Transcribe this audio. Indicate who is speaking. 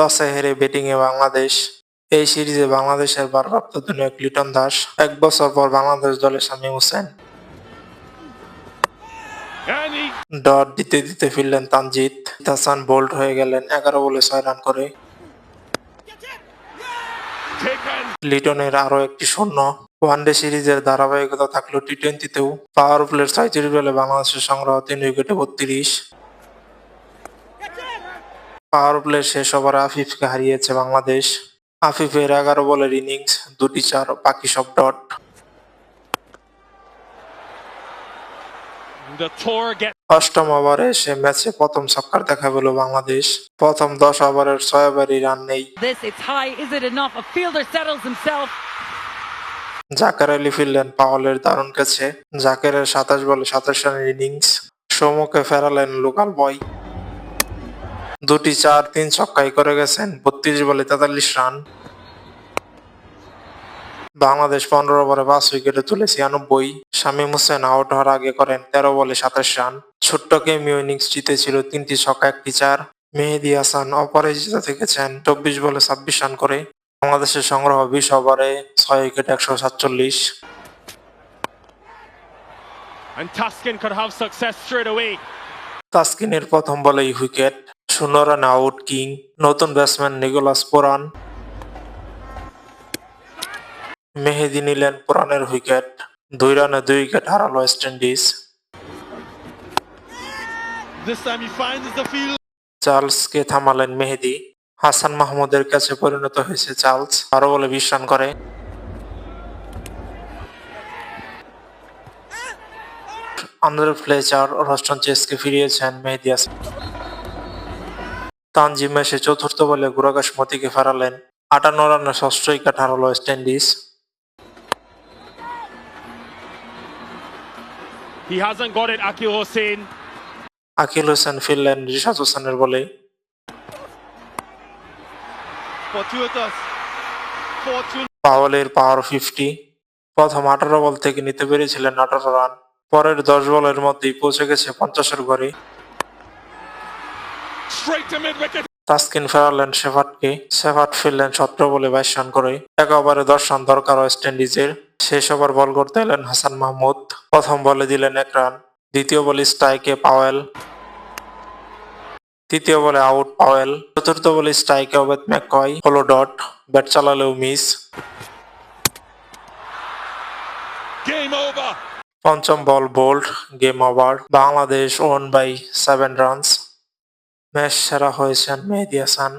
Speaker 1: টসে হেরে ব্যাটিংয়ে বাংলাদেশ। এই সিরিজে বাংলাদেশের ভারপ্রাপ্ত অধিনায়ক লিটন দাস, ১ বছর পর বাংলাদেশ দলে শামীম হোসেন। ডট দিতে দিতে ফিরলেন তানজিদ হাসান, বোল্ড হয়ে গেলেন ১১ বলে ৬ রান করে। লিটনের আরও একটি শূন্য। ওয়ানডে সিরিজের ধারাবাহিকতা থাকলো টি-20তেও। পাওয়ার প্লের ৩৬ বলে বাংলাদেশের সংগ্রহ ৩ উইকেটে ৩২। পাওয়ার প্লে শেষ ওভারে আফিফকে হারিয়েছে বাংলাদেশ। আফিফের ১১ বলের ইনিংস, ২টি ৪, বাকি সব ডট। অষ্টম ওভারে এসে ম্যাচে প্রথম ছক্কার দেখা পেল বাংলাদেশ। প্রথম ১০ ওভারের ৬ ওভারই রান নেই। জাকের আলী ফিরলেন পাওয়ালের দারুণ ক্যাচে। জাকেরের ২৭ বলে ২৭ রানের ইনিংস। সৌম্যকে ফেরালেন লোকাল বয়। ২টি ৪, ৩ ছক্কাই করে গেছেন ৩২ বলে ৪৩ রান। বাংলাদেশ ১৫ ওভারে ৫ উইকেটে তুলে ৯৬। শামীম হোসেন আউট হওয়ার আগে করেন ১৩ বলে ২৭ রান। ছোট্ট কেমিও ইনিংস জিতেছিল ৩টি ছক্কা ১টি ৪। মেহেদী হাসান অপরাজিত থেকেছেন ২৪ বলে ২৬ রান করে। বাংলাদেশের সংগ্রহ ২০ ওভারে ৬ উইকেট ১৪৭। তাসকিনের প্রথম বলেই উইকেট, ০ রানে আউট কিং। নতুন ব্যাটসম্যান নিকোলাস পুরান। মেহেদী নিলেন পুরানের উইকেট, ২ রানে ২ উইকেট হারালো ওয়েস্ট ইন্ডিজ। চার্লসকে থামালেন মেহেদী। হাসান মাহমুদের কাছে পরিণত হয়েছে চার্লস, ১২ বলে ২০ রান করে। আন্দ্রে ফ্লেচার ও রস্টন চেসকে ফিরিয়েছেন মেহেদী হাসান। তানজিম এসে চতুর্থ বলে গুরাকাশ মতিকে ফেরালেন। ৫৮ রানে ৬ষ্ঠ উইকেট হারালো ওয়েস্ট ইন্ডিজ। আকিল হোসেন ফিরলেন রিশাদ হোসেনের বলে। পাওয়ালের পাওয়ার ৫০। প্রথম ১৮ বল থেকে নিতে পেরেছিলেন ১৮ রান। পরের ১০ বলের মধ্যেই পৌঁছে গেছে ৫০-এর ঘরে। তাসকিন ফেরালেন শেফার্ডকে। শেফার্ড ফিরলেন ১৭ বলে ২২ রান করে। ১ ওভারে ১০ রান দরকার ওয়েস্ট ইন্ডিজের। শেষ ওভার বল করতে এলেন হাসান মাহমুদ। প্রথম বলে দিলেন ১ রান। দ্বিতীয় বলে স্ট্রাইকে পাওয়েল। তৃতীয় বলে আউট পাওয়েল। চতুর্থ বলে স্ট্রাইকে ওবেদ ম্যাককয়, হলো ডট। ব্যাট চালালেও মিস। পঞ্চম ball bowled, game over. Bangladesh one by 7 runs. Match সেরা হয়েছেন মেহেদী হাসান।